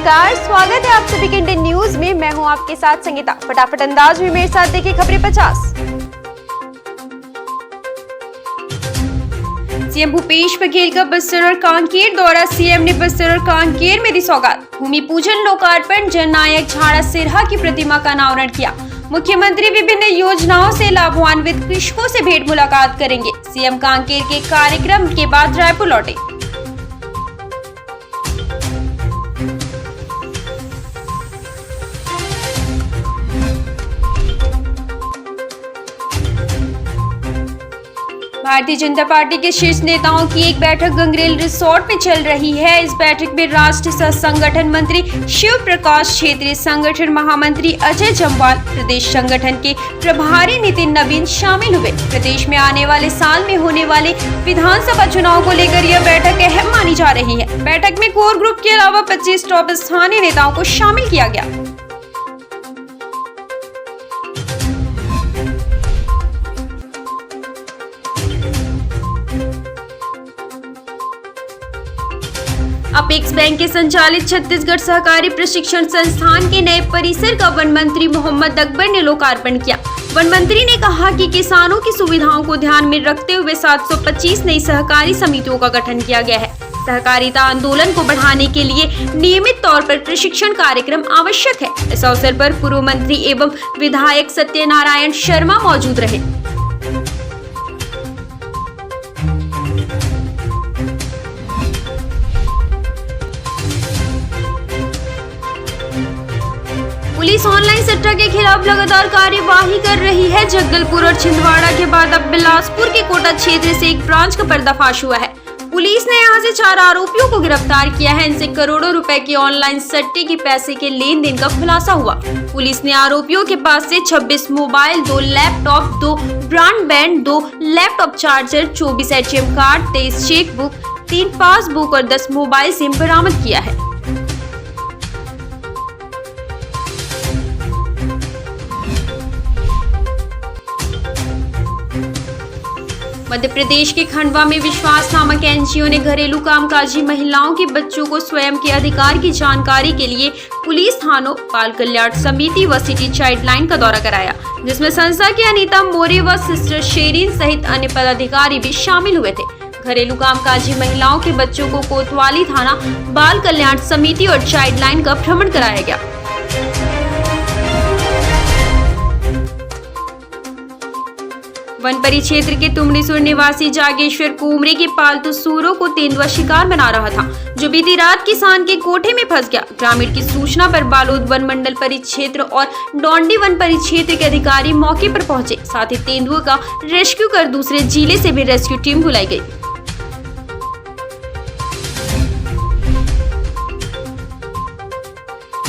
नमस्कार, स्वागत है आप सभी के इंडियन न्यूज में। मैं हूं आपके साथ संगीता। फटाफट अंदाज में मेरे साथ देखिए खबरें 50। सीएम भूपेश बघेल का बस्तर और कांकेर दौरा। सीएम ने बस्तर और कांकेर में दी सौगात। भूमि पूजन, लोकार्पण, जननायक झाड़ा सिरहा की प्रतिमा का अनावरण किया। मुख्यमंत्री विभिन्न योजनाओं से लाभान्वित कृषकों से भेंट मुलाकात करेंगे। सीएम कांकेर के कार्यक्रम के बाद रायपुर लौटे। भारतीय जनता पार्टी के शीर्ष नेताओं की एक बैठक गंगरेल रिसोर्ट में चल रही है। इस बैठक में राष्ट्रीय सह संगठन मंत्री शिव प्रकाश, क्षेत्रीय संगठन महामंत्री अजय जम्वाल, प्रदेश संगठन के प्रभारी नितिन नवीन शामिल हुए। प्रदेश में आने वाले साल में होने वाले विधानसभा चुनाव को लेकर यह बैठक अहम मानी जा रही है। बैठक में कोर ग्रुप के अलावा 25 टॉप स्थानीय नेताओं को शामिल किया गया। अपेक्स बैंक के संचालित छत्तीसगढ़ सहकारी प्रशिक्षण संस्थान के नए परिसर का वन मंत्री मोहम्मद अकबर ने लोकार्पण किया। वन मंत्री ने कहा कि किसानों की सुविधाओं को ध्यान में रखते हुए 725 नई सहकारी समितियों का गठन किया गया है। सहकारिता आंदोलन को बढ़ाने के लिए नियमित तौर पर प्रशिक्षण कार्यक्रम आवश्यक है। इस अवसर पर पूर्व मंत्री एवं विधायक सत्यनारायण शर्मा मौजूद रहे। पुलिस ऑनलाइन सट्टा के खिलाफ लगातार कार्यवाही कर रही है। जगदलपुर और छिंदवाड़ा के बाद अब बिलासपुर के कोटा क्षेत्र से एक ब्रांच का पर्दाफाश हुआ है। पुलिस ने यहां से 4 आरोपियों को गिरफ्तार किया है। इनसे करोड़ों रुपए के ऑनलाइन सट्टे के पैसे के लेन देन का खुलासा हुआ। पुलिस ने आरोपियों के पास से 26 mobile, 2 laptop, 2 broadband, 2 laptop charger, 24 ATM card, 23 chequebook, 3 passbook और 10 मोबाइल सिम बरामद किया है। मध्य प्रदेश के खंडवा में विश्वास नामक एनजीओ ने घरेलू कामकाजी महिलाओं के बच्चों को स्वयं के अधिकार की जानकारी के लिए पुलिस थानों, बाल कल्याण समिति व सिटी चाइल्ड लाइन का दौरा कराया, जिसमें संस्था की अनीता मोरे व सिस्टर शेरीन सहित अन्य पदाधिकारी भी शामिल हुए थे। घरेलू कामकाजी महिलाओं के बच्चों को कोतवाली थाना, बाल कल्याण समिति और चाइल्ड लाइन का भ्रमण कराया गया। वन परिक्षेत्र के तुमड़ीसुर निवासी जागेश्वर कुमरे के पालतू सूरों को तेंदुआ शिकार बना रहा था, जो बीती रात किसान के कोठे में फंस गया। ग्रामीण की सूचना पर बालोद वन मंडल परिक्षेत्र और डोंडी वन परिक्षेत्र के अधिकारी मौके पर पहुंचे। साथ ही तेंदुए का रेस्क्यू कर दूसरे जिले से भी रेस्क्यू टीम बुलाई गई।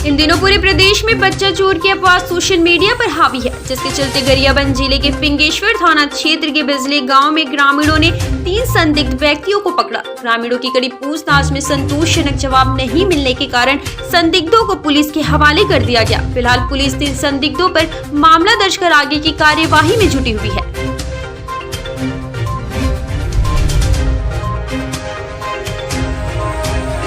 इन दिनों पूरे प्रदेश में बच्चा चोर की अफवाह सोशल मीडिया पर हावी है, जिसके चलते गरियाबंद जिले के फिंगेश्वर थाना क्षेत्र के बिजली गांव में ग्रामीणों ने 3 संदिग्ध व्यक्तियों को पकड़ा। ग्रामीणों की कड़ी पूछताछ में संतोषजनक जवाब नहीं मिलने के कारण संदिग्धों को पुलिस के हवाले कर दिया गया। फिलहाल पुलिस 3 संदिग्धों पर मामला दर्ज कर आगे की कार्यवाही में जुटी हुई है।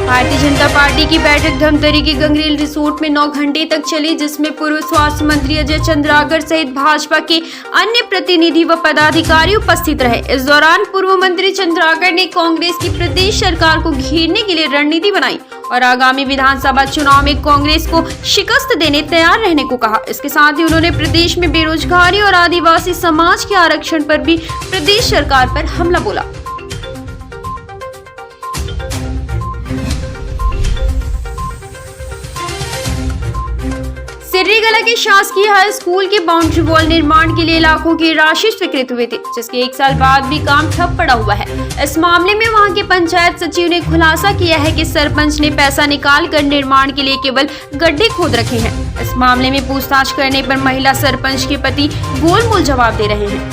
भारतीय जनता पार्टी की बैठक धमतरी के गंगरेल रिसोर्ट में 9 घंटे तक चली, जिसमें पूर्व स्वास्थ्य मंत्री अजय चंद्राकर सहित भाजपा के अन्य प्रतिनिधि व पदाधिकारी उपस्थित रहे। इस दौरान पूर्व मंत्री चंद्राकर ने कांग्रेस की प्रदेश सरकार को घेरने के लिए रणनीति बनाई और आगामी विधानसभा चुनाव में कांग्रेस को शिकस्त देने तैयार रहने को कहा। इसके साथ ही उन्होंने प्रदेश में बेरोजगारी और आदिवासी समाज के आरक्षण पर भी प्रदेश सरकार पर हमला बोला। सिर्रीगला के शासकीय हाई स्कूल के बाउंड्री वॉल निर्माण के लिए लाखों की राशि स्वीकृत हुई थी, जिसके 1 साल बाद भी काम ठप पड़ा हुआ है। इस मामले में वहां के पंचायत सचिव ने खुलासा किया है कि सरपंच ने पैसा निकाल कर निर्माण के लिए केवल गड्ढे खोद रखे हैं। इस मामले में पूछताछ करने पर महिला सरपंच के पति गोलमोल जवाब दे रहे हैं।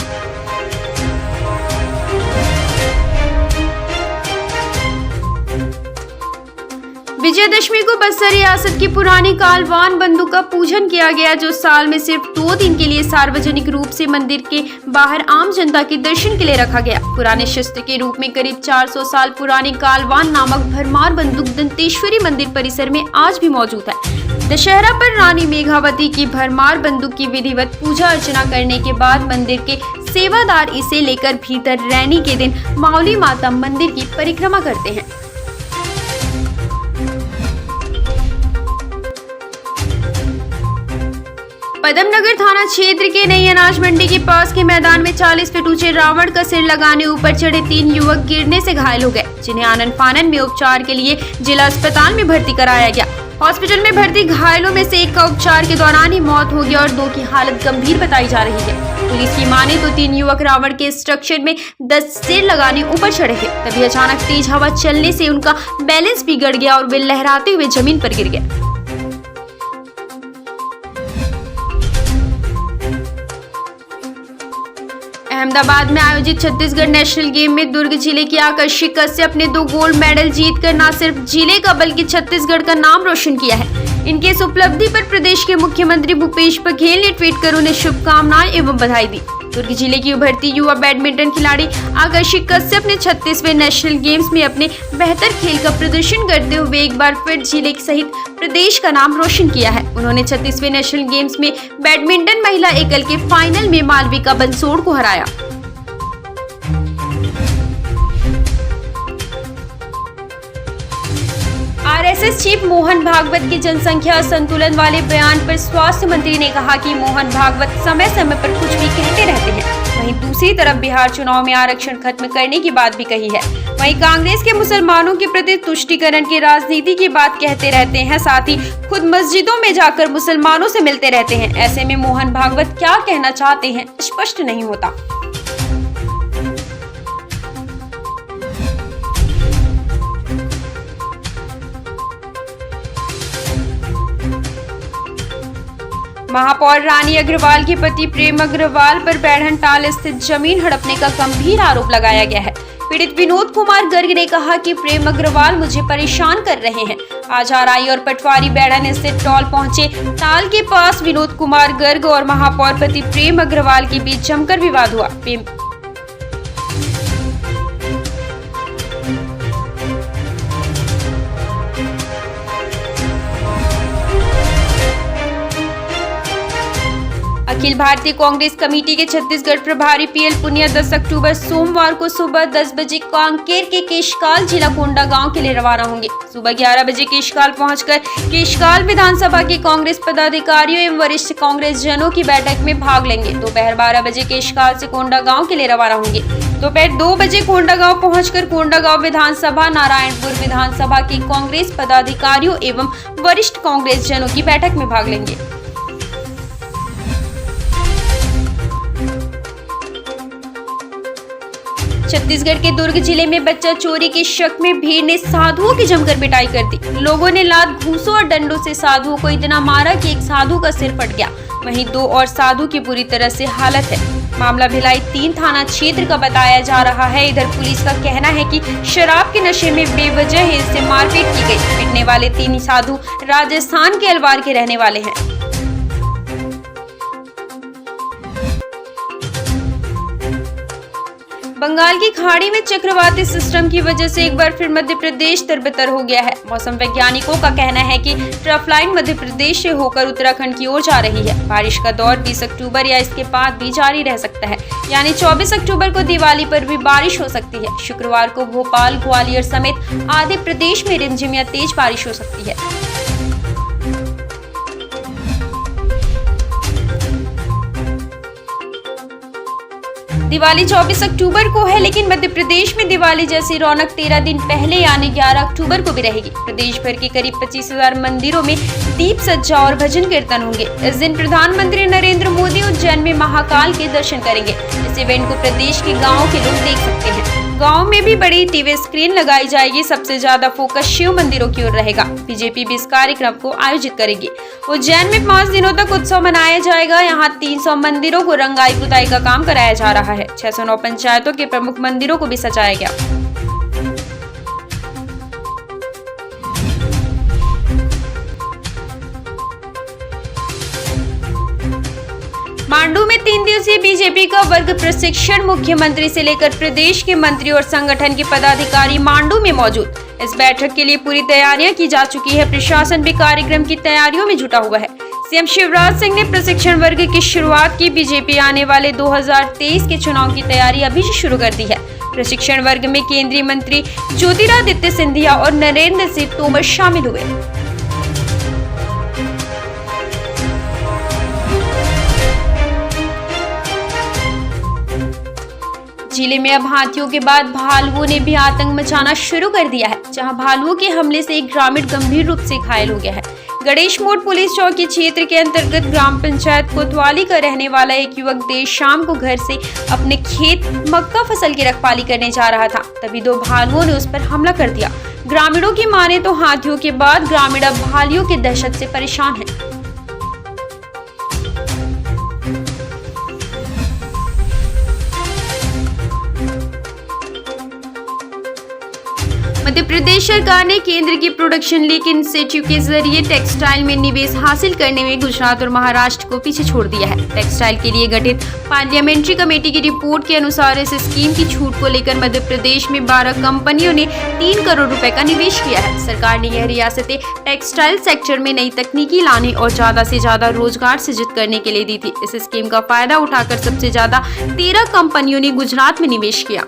विजयदशमी को बस्तर रियासत की पुरानी कालवान बंदूक का पूजन किया गया, जो साल में सिर्फ 2 दिन के लिए सार्वजनिक रूप से मंदिर के बाहर आम जनता के दर्शन के लिए रखा गया। पुराने शस्त्र के रूप में करीब 400 साल पुरानी कालवान नामक भरमार बंदूक दंतेश्वरी मंदिर परिसर में आज भी मौजूद है। दशहरा पर रानी मेघावती की भरमार बंदूक की विधिवत पूजा अर्चना करने के बाद मंदिर के सेवादार इसे लेकर भीतर रैनी के दिन माउली माता मंदिर की परिक्रमा करते हैं। पदमनगर थाना क्षेत्र के नई अनाज मंडी के पास के मैदान में 40 फीट ऊंचे रावण का सिर लगाने ऊपर चढ़े 3 युवक गिरने से घायल हो गए, जिन्हें आनन फानन में उपचार के लिए जिला अस्पताल में भर्ती कराया गया। हॉस्पिटल में भर्ती घायलों में से एक का उपचार के दौरान ही मौत हो गया और 2 की हालत गंभीर बताई जा रही है। पुलिस की माने तो 3 युवक रावण के स्ट्रक्चर में 10 सिर लगाने ऊपर चढ़े थे, तभी अचानक तेज हवा चलने से उनका बैलेंस बिगड़ गया और वे लहराते हुए जमीन पर गिर गए। अहमदाबाद में आयोजित छत्तीसगढ़ नेशनल गेम में दुर्ग जिले की आकर्षि कश्यप ने 2 गोल्ड मेडल जीतकर न सिर्फ जिले का बल्कि छत्तीसगढ़ का नाम रोशन किया है। इनके इस उपलब्धि पर प्रदेश के मुख्यमंत्री भूपेश बघेल ने ट्वीट कर उन्हें शुभकामनाएं एवं बधाई दी। दुर्ग जिले की उभरती युवा बैडमिंटन खिलाड़ी आकर्षि कश्यप ने 36वें नेशनल गेम्स में अपने बेहतर खेल का प्रदर्शन करते हुए एक बार फिर जिले सहित प्रदेश का नाम रोशन किया है। उन्होंने 36वें नेशनल गेम्स में बैडमिंटन महिला एकल के फाइनल में मालविका बंसोड़ को हराया। आरएसएस चीफ मोहन भागवत के जनसंख्या असंतुलन वाले बयान पर स्वास्थ्य मंत्री ने कहा कि मोहन भागवत समय समय पर कुछ भी कहते रहते हैं। वहीं दूसरी तरफ बिहार चुनाव में आरक्षण खत्म करने की बात भी कही है। वहीं कांग्रेस के मुसलमानों के प्रति तुष्टीकरण की राजनीति की बात कहते रहते हैं, साथ ही खुद मस्जिदों में जाकर मुसलमानों से मिलते रहते हैं। ऐसे में मोहन भागवत क्या कहना चाहते हैं स्पष्ट नहीं होता। महापौर रानी अग्रवाल के पति प्रेम अग्रवाल पर बैढ़नटाल स्थित जमीन हड़पने का गंभीर आरोप लगाया गया है। पीड़ित विनोद कुमार गर्ग ने कहा कि प्रेम अग्रवाल मुझे परेशान कर रहे हैं। आज आरआई और पटवारी बैढ़न स्थित टॉल पहुंचे ताल के पास विनोद कुमार गर्ग और महापौर पति प्रेम अग्रवाल के बीच जमकर विवाद हुआ। अखिल भारतीय कांग्रेस कमेटी के छत्तीसगढ़ प्रभारी पीएल पुनिया 10 अक्टूबर सोमवार को सुबह 10 बजे कांकेर के केशकाल जिला कोंडागांव के लिए रवाना होंगे। सुबह 11 बजे केशकाल पहुंचकर केशकाल विधानसभा के कांग्रेस पदाधिकारियों एवं वरिष्ठ कांग्रेस जनों की बैठक में भाग लेंगे। दोपहर 12 बजे केशकाल से कोंडागांव के लिए रवाना होंगे। दोपहर 2 बजे कोंडागांव पहुंचकर कोंडागांव विधानसभा, नारायणपुर विधानसभा के कांग्रेस पदाधिकारियों एवं वरिष्ठ कांग्रेस जनों की बैठक में भाग लेंगे। छत्तीसगढ़ के दुर्ग जिले में बच्चा चोरी के शक में भीड़ ने साधुओं की जमकर पिटाई कर दी। लोगों ने लात, घूंसों और डंडों से साधुओं को इतना मारा कि एक साधु का सिर फट गया। वहीं 2 और साधु की बुरी तरह से हालत है। मामला भिलाई 3 थाना क्षेत्र का बताया जा रहा है। इधर पुलिस का कहना है कि शराब के नशे में बेवजह इससे मारपीट की गई। पिटने वाले 3 साधु राजस्थान के अलवार के रहने वाले हैं। बंगाल की खाड़ी में चक्रवाती सिस्टम की वजह से एक बार फिर मध्य प्रदेश तरबतर हो गया है। मौसम वैज्ञानिकों का कहना है कि ट्रफ लाइन मध्य प्रदेश से होकर उत्तराखंड की ओर जा रही है। बारिश का दौर 20 अक्टूबर या इसके बाद भी जारी रह सकता है, यानी 24 अक्टूबर को दिवाली पर भी बारिश हो सकती है। शुक्रवार को भोपाल, ग्वालियर समेत आधे प्रदेश में रिमझिम या तेज बारिश हो सकती है। दिवाली 24 अक्टूबर को है, लेकिन मध्य प्रदेश में दिवाली जैसी रौनक 13 दिन पहले यानी 11 अक्टूबर को भी रहेगी। प्रदेश भर के करीब 25,000 मंदिरों में दीप सज्जा और भजन कीर्तन होंगे। इस दिन प्रधानमंत्री नरेंद्र मोदी उज्जैन में महाकाल के दर्शन करेंगे। इस इवेंट को प्रदेश के गाँव के लोग देख सकते हैं। गांव में भी बड़ी टीवी स्क्रीन लगाई जाएगी। सबसे ज्यादा फोकस शिव मंदिरों की ओर रहेगा। बीजेपी भी इस कार्यक्रम को आयोजित करेगी। उज्जैन में 5 दिनों तक उत्सव मनाया जाएगा। यहाँ 300 मंदिरों को रंगाई पुताई का काम कराया जा रहा है। 609 पंचायतों के प्रमुख मंदिरों को भी सजाया गया। 3 दिवसीय बीजेपी का वर्ग प्रशिक्षण मुख्यमंत्री से लेकर प्रदेश के मंत्री और संगठन के पदाधिकारी मांडू में मौजूद। इस बैठक के लिए पूरी तैयारियां की जा चुकी है। प्रशासन भी कार्यक्रम की तैयारियों में जुटा हुआ है। सीएम शिवराज सिंह ने प्रशिक्षण वर्ग की शुरुआत की। बीजेपी आने वाले 2023 के चुनाव की तैयारी अभी से शुरू कर दी है। प्रशिक्षण वर्ग में केंद्रीय मंत्री ज्योतिरादित्य सिंधिया और नरेंद्र सिंह तोमर शामिल हुए। जिले में अब हाथियों के बाद भालुओं ने भी आतंक मचाना शुरू कर दिया है, जहां भालुओं के हमले से एक ग्रामीण गंभीर रूप से घायल हो गया है। गणेश मोड़ पुलिस चौकी क्षेत्र के अंतर्गत ग्राम पंचायत कोतवाली का रहने वाला एक युवक देर शाम को घर से अपने खेत मक्का फसल की रखवाली करने जा रहा था, तभी 2 भालुओं ने उस पर हमला कर दिया। ग्रामीणों की माने तो हाथियों के बाद ग्रामीण अब भालुओं की दहशत से परेशान है। मध्य प्रदेश सरकार ने केंद्र की प्रोडक्शन लिंक इंस्टीट्यूट के जरिए टेक्सटाइल में निवेश हासिल करने में गुजरात और महाराष्ट्र को पीछे छोड़ दिया है। टेक्सटाइल के लिए गठित पार्लियामेंट्री कमेटी की रिपोर्ट के अनुसार इस स्कीम की छूट को लेकर मध्य प्रदेश में 12 कंपनियों ने 3 करोड़ रुपए का निवेश किया है। सरकार ने यह रियासतें टेक्सटाइल सेक्टर में नई तकनीकी लाने और ज्यादा से ज्यादा रोजगार सृजित करने के लिए दी थी। इस स्कीम का फायदा उठाकर सबसे ज्यादा 13 कंपनियों ने गुजरात में निवेश किया।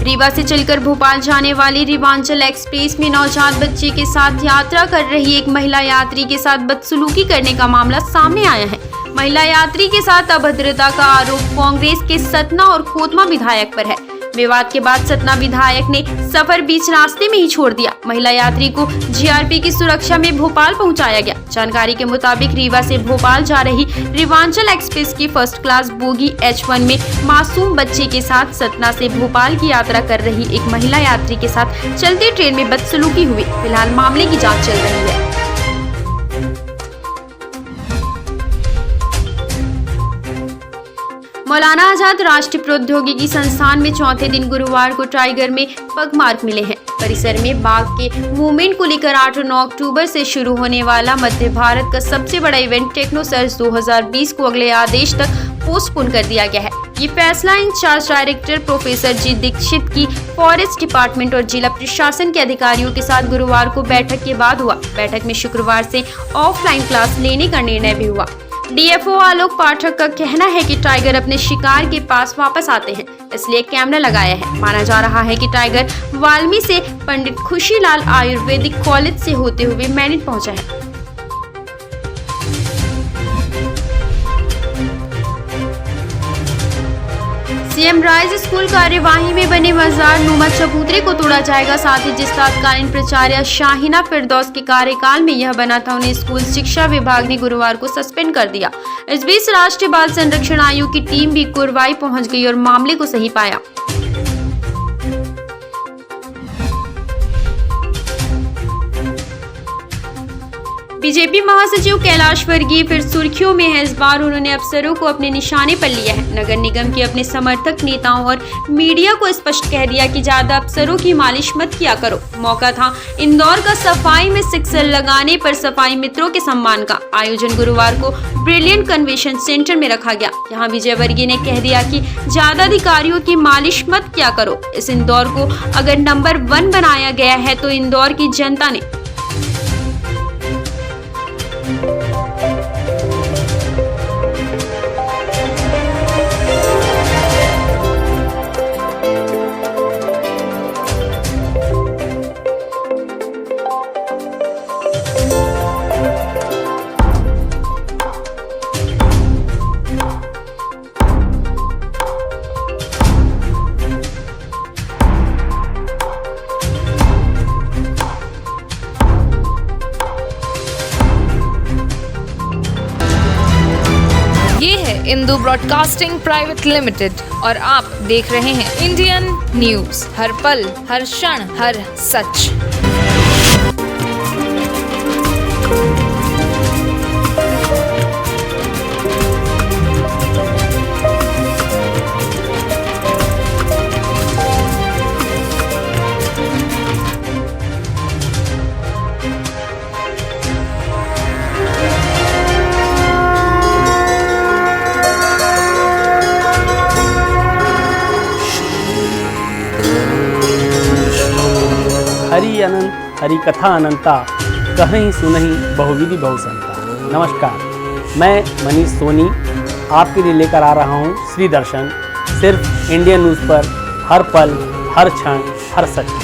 रीवा से चलकर भोपाल जाने वाली रिवांचल एक्सप्रेस में नवजात बच्चे के साथ यात्रा कर रही एक महिला यात्री के साथ बदसलूकी करने का मामला सामने आया है। महिला यात्री के साथ अभद्रता का आरोप कांग्रेस के सतना और खोतमा विधायक पर है। विवाद के बाद सतना विधायक ने सफर बीच रास्ते में ही छोड़ दिया। महिला यात्री को जीआरपी की सुरक्षा में भोपाल पहुंचाया गया। जानकारी के मुताबिक रीवा से भोपाल जा रही रिवांचल एक्सप्रेस की फर्स्ट क्लास बोगी H1 में मासूम बच्चे के साथ सतना से भोपाल की यात्रा कर रही एक महिला यात्री के साथ चलती ट्रेन में बदसलूकी हुई। फिलहाल मामले की जाँच चल रही है। मौलाना आजाद राष्ट्रीय प्रौद्योगिकी संस्थान में चौथे दिन गुरुवार को टाइगर में पगमार्क मिले हैं। परिसर में बाघ के मूवमेंट को लेकर 8 और 9 अक्टूबर से शुरू होने वाला मध्य भारत का सबसे बड़ा इवेंट टेक्नो सर्च 2020 को अगले आदेश तक पोस्टपोन कर दिया गया है। ये फैसला इंचार्ज डायरेक्टर प्रोफेसर जी दीक्षित की फॉरेस्ट डिपार्टमेंट और जिला प्रशासन के अधिकारियों के साथ गुरुवार को बैठक के बाद हुआ। बैठक में शुक्रवार से ऑफलाइन क्लास लेने का निर्णय भी हुआ। डीएफओ आलोक पाठक का कहना है कि टाइगर अपने शिकार के पास वापस आते हैं, इसलिए कैमरा लगाया है। माना जा रहा है कि टाइगर वाल्मी से पंडित खुशीलाल आयुर्वेदिक कॉलेज से होते हुए मैनिट पहुंचा है। सीएम राइज स्कूल कार्यवाही में बने मजार नुमा चबूतरे को तोड़ा जाएगा। साथ ही जिस तत्कालीन प्राचार्य शाहिना फिरदौस के कार्यकाल में यह बना था, उन्हें स्कूल शिक्षा विभाग ने गुरुवार को सस्पेंड कर दिया। इस बीच राष्ट्रीय बाल संरक्षण आयोग की टीम भी कुरवाई पहुंच गई और मामले को सही पाया। बीजेपी महासचिव कैलाश वर्गीय फिर सुर्खियों में है। इस बार उन्होंने अफसरों को अपने निशाने पर लिया है। नगर निगम के अपने समर्थक नेताओं और मीडिया को स्पष्ट कह दिया कि ज्यादा अफसरों की मालिश मत किया करो। मौका था इंदौर का सफाई में सिक्सर लगाने पर सफाई मित्रों के सम्मान का आयोजन गुरुवार को ब्रिलियंट कन्वेंशन सेंटर में रखा गया। यहाँ विजय वर्गीय ने कह दिया कि ज्यादा अधिकारियों की मालिश मत किया करो। इस इंदौर को अगर नंबर 1 बनाया गया है तो इंदौर की जनता ने इंदू ब्रॉडकास्टिंग प्राइवेट लिमिटेड और आप देख रहे हैं इंडियन न्यूज, हर पल, हर क्षण, हर सच। हरि अनंत हरि कथा अनंता, कहीं सुनहि बहुविधि बहुसंता। नमस्कार, मैं मनीष सोनी आपके लिए लेकर आ रहा हूँ श्री दर्शन, सिर्फ इंडियन न्यूज़ पर हर पल, हर क्षण, हर सच।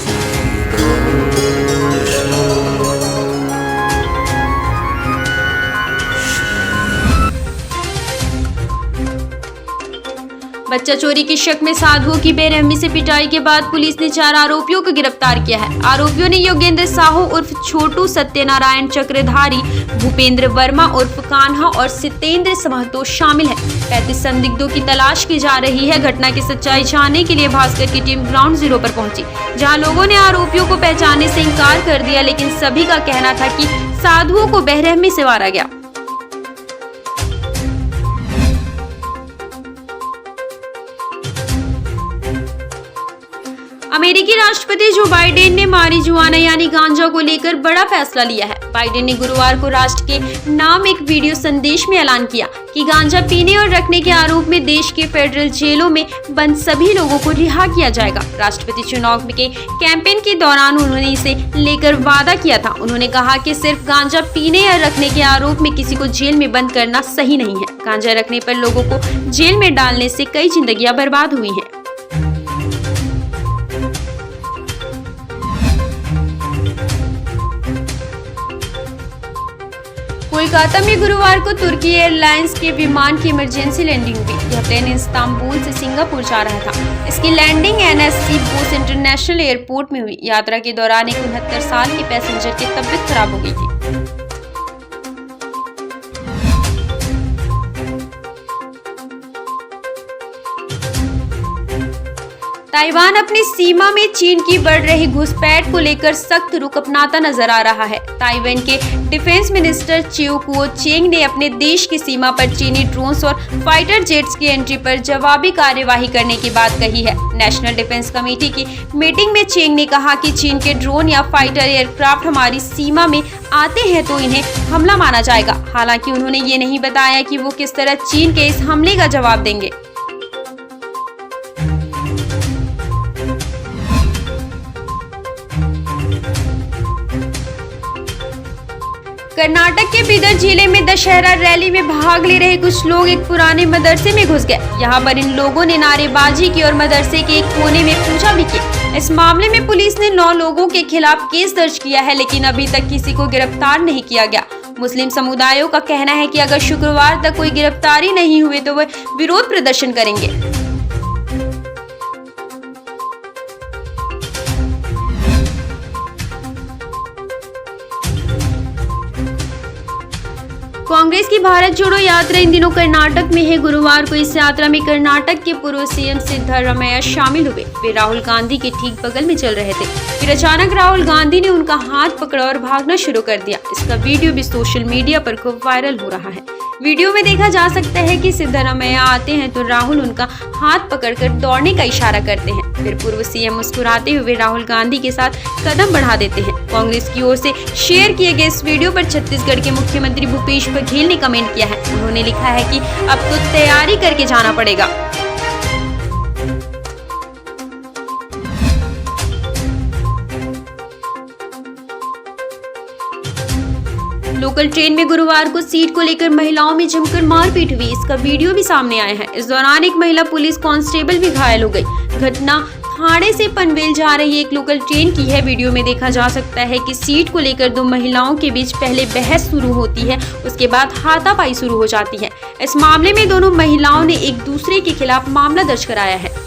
बच्चा चोरी के शक में साधुओं की बेरहमी से पिटाई के बाद पुलिस ने 4 आरोपियों को गिरफ्तार किया है। आरोपियों ने योगेंद्र साहू उर्फ छोटू, सत्यनारायण चक्रधारी, भूपेंद्र वर्मा उर्फ कान्हा और सितेंद्र महतो शामिल है। 35 संदिग्धों की तलाश की जा रही है। घटना की सच्चाई जानने के लिए भास्कर की टीम ग्राउंड जीरो पर पहुंची, जहां लोगों ने आरोपियों को पहचानने से इंकार कर दिया, लेकिन सभी का कहना था कि साधुओं को बेरहमी से मारा गया। अमेरिकी राष्ट्रपति जो बाइडेन ने मारिजुआना यानी गांजा को लेकर बड़ा फैसला लिया है। बाइडेन ने गुरुवार को राष्ट्र के नाम एक वीडियो संदेश में ऐलान किया कि गांजा पीने और रखने के आरोप में देश के फेडरल जेलों में बंद सभी लोगों को रिहा किया जाएगा। राष्ट्रपति चुनाव के कैंपेन के दौरान उन्होंने इसे लेकर वादा किया था। उन्होंने कहा कि सिर्फ गांजा पीने या रखने के आरोप में किसी को जेल में बंद करना सही नहीं है। गांजा रखने पर लोगों को जेल में डालने से कई जिंदगियां बर्बाद हुई हैं। कोलकाता में गुरुवार को तुर्की एयरलाइंस के विमान की इमरजेंसी लैंडिंग हुई। यह प्लेन इस्तांबुल से सिंगापुर जा रहा था। इसकी landing NSC Bose international airport में हुई। यात्रा के दौरान एक 69 साल के पैसेंजर की तबीयत खराब हो गई थी। ताइवान अपनी सीमा में चीन की बढ़ रही घुसपैठ को लेकर सख्त रुख अपनाता नजर आ रहा है। ताइवान के डिफेंस मिनिस्टर चिउ कुओ चेंग ने अपने देश की सीमा पर चीनी ड्रोन्स और फाइटर जेट्स की एंट्री पर जवाबी कार्यवाही करने की बात कही है। नेशनल डिफेंस कमेटी की मीटिंग में चेंग ने कहा कि चीन के ड्रोन या फाइटर एयरक्राफ्ट हमारी सीमा में आते हैं तो इन्हें हमला माना जाएगा। हालांकि उन्होंने ये नहीं बताया कि वो किस तरह चीन के इस हमले का जवाब देंगे। कर्नाटक के बीदर जिले में दशहरा रैली में भाग ले रहे कुछ लोग एक पुराने मदरसे में घुस गए। यहाँ पर इन लोगों ने नारेबाजी की और मदरसे के एक कोने में पूजा भी की। इस मामले में पुलिस ने 9 लोगों के खिलाफ केस दर्ज किया है, लेकिन अभी तक किसी को गिरफ्तार नहीं किया गया। मुस्लिम समुदायों का कहना है कि अगर शुक्रवार तक कोई गिरफ्तारी नहीं हुई तो वह विरोध प्रदर्शन करेंगे। कांग्रेस की भारत जोड़ो यात्रा इन दिनों कर्नाटक में है। गुरुवार को इस यात्रा में कर्नाटक के पूर्व सीएम सिद्धरामैया शामिल हुए। वे राहुल गांधी के ठीक बगल में चल रहे थे। फिर अचानक राहुल गांधी ने उनका हाथ पकड़ा और भागना शुरू कर दिया। इसका वीडियो भी सोशल मीडिया पर खूब वायरल हो रहा है। वीडियो में देखा जा सकता है कि सिद्धरामैया आते हैं तो राहुल उनका हाथ पकड़कर दौड़ने का इशारा करते हैं। फिर पूर्व सीएम मुस्कुराते हुए राहुल गांधी के साथ कदम बढ़ा देते हैं। कांग्रेस की ओर से शेयर किए गए इस वीडियो पर छत्तीसगढ़ के मुख्यमंत्री भूपेश बघेल ने कमेंट किया है। उन्होंने लिखा है कि अब तो तैयारी करके जाना पड़ेगा। लोकल ट्रेन में गुरुवार को सीट को लेकर महिलाओं में जमकर मारपीट हुई। इसका वीडियो भी सामने आया है। इस दौरान एक महिला पुलिस कांस्टेबल भी घायल हो गई। घटना थाने से पनवेल जा रही एक लोकल ट्रेन की है। वीडियो में देखा जा सकता है कि सीट को लेकर 2 महिलाओं के बीच पहले बहस शुरू होती है, उसके बाद हाथापाई शुरू हो जाती है। इस मामले में दोनों महिलाओं ने एक दूसरे के खिलाफ मामला दर्ज कराया है।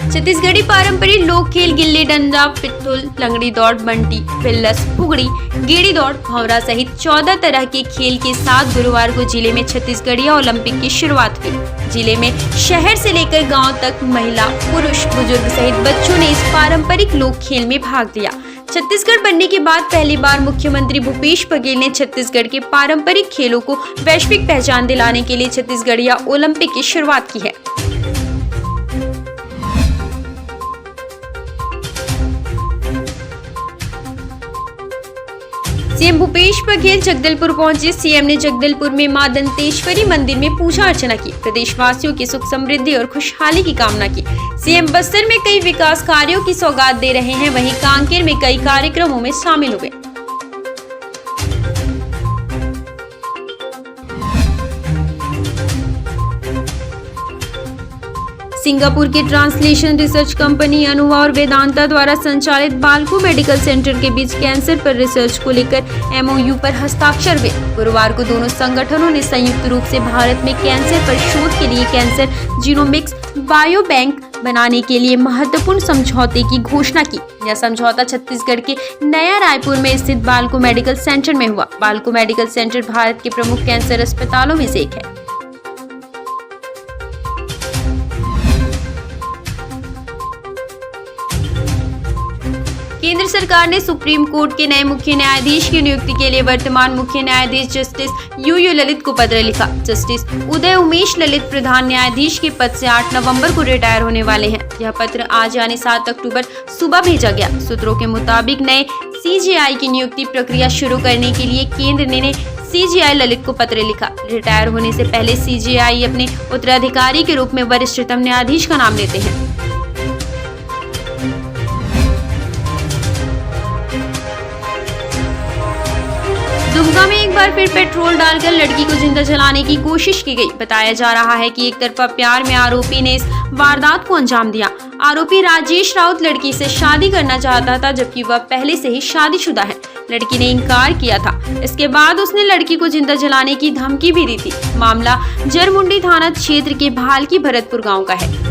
छत्तीसगढ़ी पारंपरिक लोक खेल गिल्ली डंडा, पिट्ठुल, लंगड़ी दौड़, बंटी, बिल्लस, फुगड़ी, गेड़ी दौड़, भंवरा सहित 14 तरह के खेल के साथ गुरुवार को जिले में छत्तीसगढ़िया ओलंपिक की शुरुआत हुई। जिले में शहर से लेकर गांव तक महिला, पुरुष, बुजुर्ग सहित बच्चों ने इस पारंपरिक लोक खेल में भाग लिया। छत्तीसगढ़ बनने के बाद पहली बार मुख्यमंत्री भूपेश बघेल ने छत्तीसगढ़ के पारंपरिक खेलों को वैश्विक पहचान दिलाने के लिए छत्तीसगढ़िया ओलंपिक की शुरुआत की है। सीएम भूपेश बघेल जगदलपुर पहुंचे। सीएम ने जगदलपुर में मां दंतेश्वरी मंदिर में पूजा अर्चना की। प्रदेशवासियों की सुख समृद्धि और खुशहाली की कामना की। सीएम बस्तर में कई विकास कार्यों की सौगात दे रहे हैं, वहीं कांकेर में कई कार्यक्रमों में शामिल हुए। सिंगापुर के ट्रांसलेशन रिसर्च कंपनी अनुवा और वेदांता द्वारा संचालित बालको मेडिकल सेंटर के बीच कैंसर पर रिसर्च को लेकर एमओयू पर हस्ताक्षर हुए। गुरुवार को दोनों संगठनों ने संयुक्त रूप से भारत में कैंसर पर शोध के लिए कैंसर जीनोमिक्स बायो बैंक बनाने के लिए महत्वपूर्ण समझौते की घोषणा की। यह समझौता छत्तीसगढ़ के नया रायपुर में स्थित बालको मेडिकल सेंटर में हुआ। बालको मेडिकल सेंटर भारत के प्रमुख कैंसर अस्पतालों में से एक है। केंद्र सरकार ने सुप्रीम कोर्ट के नए मुख्य न्यायाधीश की नियुक्ति के लिए वर्तमान मुख्य न्यायाधीश जस्टिस यू ललित को पत्र लिखा। जस्टिस उदय उमेश ललित प्रधान न्यायाधीश के पद से 8 नवंबर को रिटायर होने वाले हैं। यह पत्र आज यानी 7 अक्टूबर सुबह भेजा गया। सूत्रों के मुताबिक नए सीजेआई की नियुक्ति प्रक्रिया शुरू करने के लिए केंद्र ने सीजेआई ललित को पत्र लिखा। रिटायर होने से पहले सीजेआई अपने उत्तराधिकारी के रूप में वरिष्ठतम न्यायाधीश का नाम लेते हैं। दुमका में एक बार फिर पेट्रोल डालकर लड़की को जिंदा जलाने की कोशिश की गई। बताया जा रहा है कि एक तरफा प्यार में आरोपी ने इस वारदात को अंजाम दिया। आरोपी राजेश राउत लड़की से शादी करना चाहता था, जबकि वह पहले से ही शादीशुदा है। लड़की ने इनकार किया था। इसके बाद उसने लड़की को जिंदा जलाने की धमकी भी दी थी। मामला जरमुंडी थाना क्षेत्र के भालकी भरतपुर गाँव का है।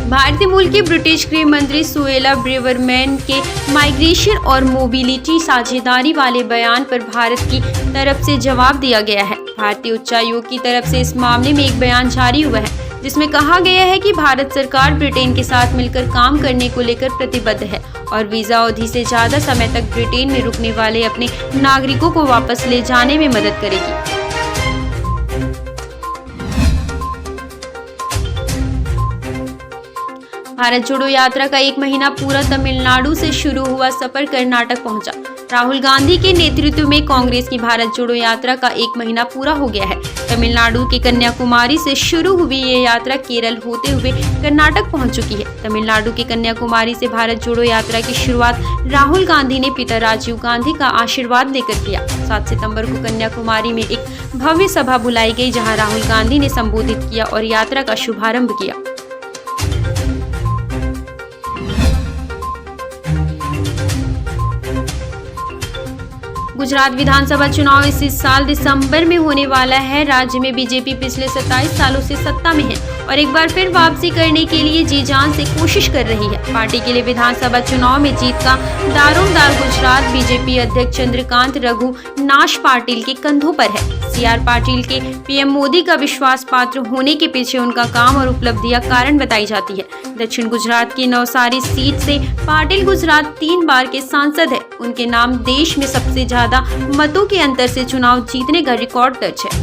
भारतीय मूल के ब्रिटिश गृह मंत्री सुएला ब्रेवरमैन के माइग्रेशन और मोबिलिटी साझेदारी वाले बयान पर भारत की तरफ से जवाब दिया गया है। भारतीय उच्चायोग की तरफ से इस मामले में एक बयान जारी हुआ है, जिसमें कहा गया है कि भारत सरकार ब्रिटेन के साथ मिलकर काम करने को लेकर प्रतिबद्ध है और वीजा अवधि से ज्यादा समय तक ब्रिटेन में रुकने वाले अपने नागरिकों को वापस ले जाने में मदद करेगी। भारत जोड़ो यात्रा का 1 महीना पूरा। तमिलनाडु से शुरू हुआ सफर कर्नाटक पहुंचा। राहुल गांधी के नेतृत्व में कांग्रेस की भारत जोड़ो यात्रा का 1 महीना पूरा हो गया है। तमिलनाडु के कन्याकुमारी से शुरू हुई ये यात्रा केरल होते हुए कर्नाटक पहुंच चुकी है। तमिलनाडु के कन्याकुमारी से भारत जोड़ो यात्रा की शुरुआत राहुल गांधी ने पिता राजीव गांधी का आशीर्वाद लेकर किया। 7 सितंबर को कन्याकुमारी में एक भव्य सभा बुलाई गई, जहां राहुल गांधी ने संबोधित किया और यात्रा का शुभारंभ किया। गुजरात विधानसभा चुनाव इस साल दिसंबर में होने वाला है। राज्य में बीजेपी पिछले 27 सालों से सत्ता में है और एक बार फिर वापसी करने के लिए जी जान से कोशिश कर रही है। पार्टी के लिए विधानसभा चुनाव में जीत का दारोमदार गुजरात बीजेपी अध्यक्ष चंद्रकांत रघुनाश पाटिल के कंधों पर है। सीआर पाटिल के पीएम मोदी का विश्वास पात्र होने के पीछे उनका काम और उपलब्धियां कारण बताई जाती है। दक्षिण गुजरात की नवसारी सीट से पाटिल गुजरात 3 बार के सांसद है। उनके नाम देश में सबसे ज्यादा मतों के अंतर से चुनाव जीतने का रिकॉर्ड दर्ज है।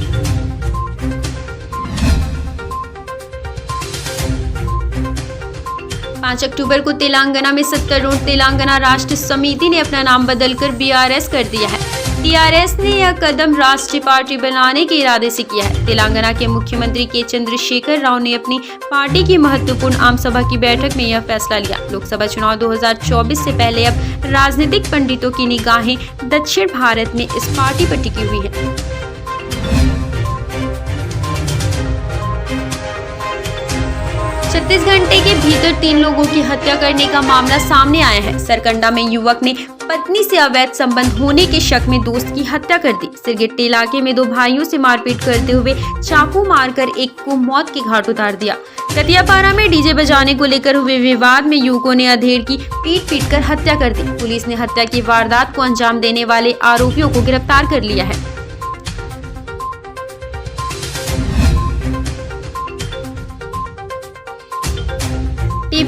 5 अक्टूबर को तेलंगाना में सत्तारूढ़ तेलंगाना राष्ट्र समिति ने अपना नाम बदलकर बीआरएस कर दिया है। टीआरएस ने यह कदम राष्ट्रीय पार्टी बनाने के इरादे से किया है। तेलंगाना के मुख्यमंत्री के चंद्रशेखर राव ने अपनी पार्टी की महत्वपूर्ण आम सभा की बैठक में यह फैसला लिया। लोकसभा चुनाव 2024 से पहले अब राजनीतिक पंडितों की निगाहें दक्षिण भारत में इस पार्टी पर टिकी हुई है। छत्तीस घंटे के भीतर 3 लोगों की हत्या करने का मामला सामने आया है। सरकंडा में युवक ने पत्नी से अवैध संबंध होने के शक में दोस्त की हत्या कर दी। सिरगिट्टी इलाके में 2 भाइयों से मारपीट करते हुए चाकू मारकर एक को मौत के घाट उतार दिया। कतियापारा में डीजे बजाने को लेकर हुए विवाद में युवकों ने अधेड़ की पीट कर हत्या कर दी। पुलिस ने हत्या की वारदात को अंजाम देने वाले आरोपियों को गिरफ्तार कर लिया है।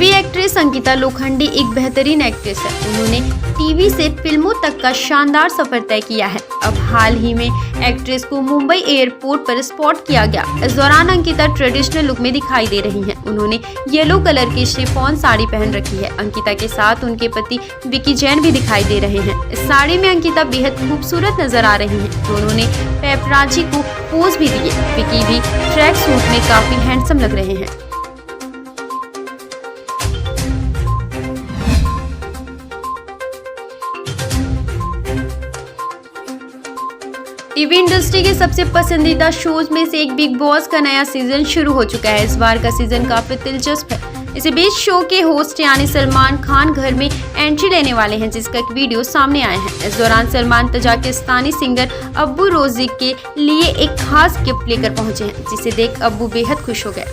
टीवी एक्ट्रेस अंकिता लोखंडे एक बेहतरीन एक्ट्रेस है। उन्होंने टीवी से फिल्मों तक का शानदार सफर तय किया है। अब हाल ही में एक्ट्रेस को मुंबई एयरपोर्ट पर स्पॉट किया गया। इस दौरान अंकिता ट्रेडिशनल लुक में दिखाई दे रही हैं। उन्होंने येलो कलर की शिफॉन साड़ी पहन रखी है। अंकिता के साथ उनके पति विकी जैन भी दिखाई दे रहे हैं। इस साड़ी में अंकिता बेहद खूबसूरत नजर आ रही हैं। दोनों ने पेपराजी को पोज भी दिए। विकी भी ट्रैक सूट में काफी हैंडसम लग रहे हैं। टीवी इंडस्ट्री के सबसे पसंदीदा शोज में से एक बिग बॉस का नया सीजन शुरू हो चुका है। इस बार का सीजन काफी दिलचस्प है। इसी बीच शो के होस्ट यानी सलमान खान घर में एंट्री लेने वाले हैं, जिसका एक वीडियो सामने आया है। इस दौरान सलमान तजाकिस्तानी सिंगर अब्बू रोजी के लिए एक खास गिफ्ट लेकर पहुंचे हैं, जिसे देख अब्बू बेहद खुश हो गए।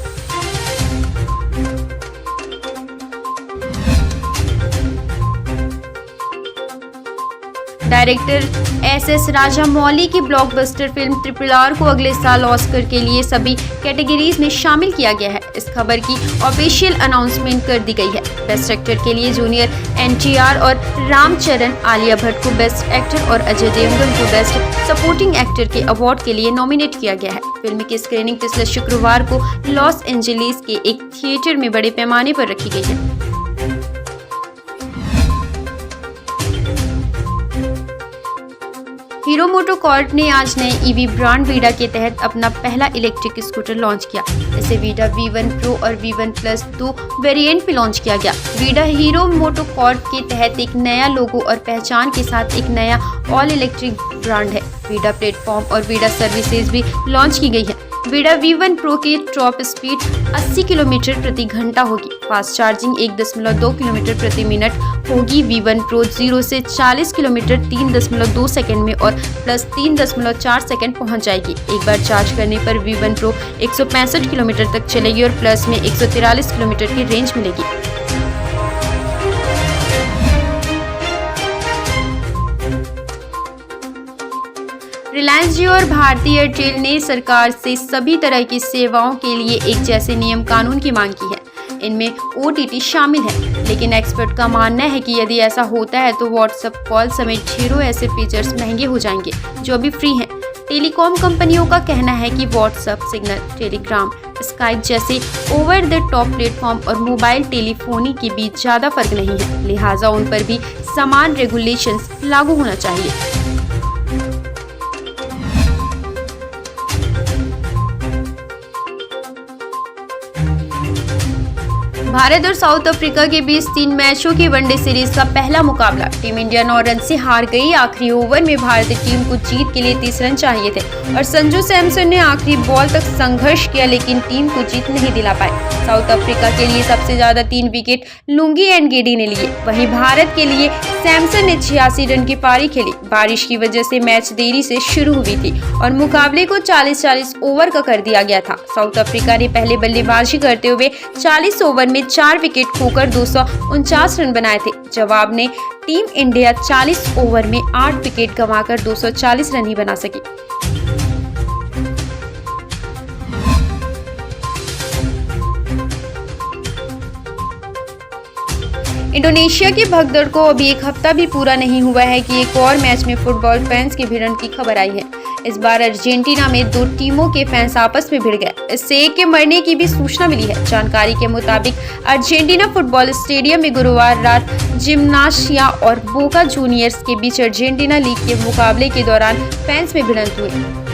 डायरेक्टर एस राजामौली की ब्लॉकबस्टर फिल्म RRR को अगले साल ऑस्कर के लिए सभी कैटेगरीज में शामिल किया गया है। इस खबर की ऑफिशियल अनाउंसमेंट कर दी गई है। बेस्ट एक्टर के लिए जूनियर NTR और रामचरण, आलिया भट्ट को बेस्ट एक्टर और अजय देवगन को बेस्ट सपोर्टिंग एक्टर के अवार्ड के लिए नॉमिनेट किया गया है। फिल्म की स्क्रीनिंग पिछले शुक्रवार को लॉस एंजलिस के एक थिएटर में बड़े पैमाने पर रखी गई है। हीरो मोटोकॉर्प ने आज नए EV ब्रांड वीडा के तहत अपना पहला इलेक्ट्रिक स्कूटर लॉन्च किया। इसे वीडा V1 Pro और V1 Plus 2 वेरिएंट में लॉन्च किया गया। वीडा हीरो मोटोकॉर्प के तहत एक नया लोगो और पहचान के साथ एक नया ऑल इलेक्ट्रिक ब्रांड है। वीडा प्लेटफॉर्म और वीडा सर्विसेज भी लॉन्च की गई है। वीडा V1 Pro की टॉप स्पीड 80 किलोमीटर प्रति घंटा होगी। फास्ट चार्जिंग 1.2 किलोमीटर प्रति मिनट होगी। V1 Pro 0 से 40 किलोमीटर 3.2 सेकंड में और प्लस 3.4 सेकंड पहुंच जाएगी। एक बार चार्ज करने पर V1 Pro 165 किलोमीटर तक चलेगी और प्लस में 143 किलोमीटर की रेंज मिलेगी। रिलायंस जियो और भारती एयरटेल ने सरकार से सभी तरह की सेवाओं के लिए एक जैसे नियम कानून की मांग की है। इनमें OTT शामिल है, लेकिन एक्सपर्ट का मानना है कि यदि ऐसा होता है तो व्हाट्सएप कॉल समेत ढेरों ऐसे फीचर्स महंगे हो जाएंगे जो अभी फ्री हैं। टेलीकॉम कंपनियों का कहना है कि व्हाट्सएप, सिग्नल, टेलीग्राम, स्काइप जैसे ओवर द टॉप प्लेटफॉर्म और मोबाइल टेलीफोनी के बीच ज़्यादा फर्क नहीं है, लिहाजा उन पर भी समान रेगुलेशंस लागू होना चाहिए। भारत और साउथ अफ्रीका के बीच 3 मैचों की वनडे सीरीज का पहला मुकाबला। टीम इंडिया 9 रन से हार गई। आखिरी ओवर में भारतीय टीम को जीत के लिए 30 रन चाहिए थे और संजू सैमसन ने आखिरी बॉल तक संघर्ष किया, लेकिन टीम को जीत नहीं दिला पाए। साउथ अफ्रीका के लिए सबसे ज्यादा 3 विकेट लुंगी एंड गेडी ने लिए। वहीं भारत के लिए सैमसन ने 86 रन की पारी खेली। बारिश की वजह से मैच देरी से शुरू हुई थी और मुकाबले को 40-40 ओवर का कर दिया गया था। साउथ अफ्रीका ने पहले बल्लेबाजी करते हुए 40 ओवर में 4 विकेट खोकर 249 रन बनाए थे। जवाब में टीम इंडिया 40 ओवर में 8 विकेट गंवाकर 240 रन ही बना सकी। इंडोनेशिया के भगदड़ को अभी 1 हफ्ता भी पूरा नहीं हुआ है कि एक और मैच में फुटबॉल फैंस की भिड़ंत की खबर आई है। इस बार अर्जेंटीना में 2 टीमों के फैंस आपस में भिड़ गए। इससे एक के मरने की भी सूचना मिली है। जानकारी के मुताबिक अर्जेंटीना फुटबॉल स्टेडियम में गुरुवार रात जिम्नासिया और बोका जूनियर्स के बीच अर्जेंटीना लीग के मुकाबले के दौरान फैंस में भिड़ंत हुई।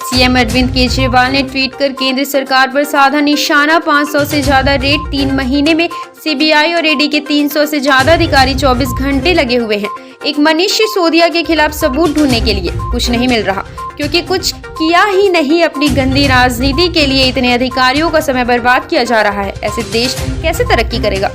सीएम अरविंद केजरीवाल ने ट्वीट कर केंद्र सरकार पर साधा निशाना। 500 से ज्यादा रेड 3 महीने में। सीबीआई और ईडी के 300 से ज्यादा अधिकारी 24 घंटे लगे हुए हैं एक मनीष सिसोदिया के खिलाफ सबूत ढूंढने के लिए। कुछ नहीं मिल रहा क्योंकि कुछ किया ही नहीं। अपनी गंदी राजनीति के लिए इतने अधिकारियों का समय बर्बाद किया जा रहा है। ऐसे देश कैसे तरक्की करेगा।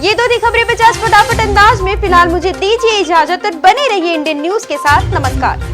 ये तो थी खबरें 50 फटाफट अंदाज में। फिलहाल मुझे दीजिए इजाजत और बने रहिए इंडियन न्यूज के साथ। नमस्कार।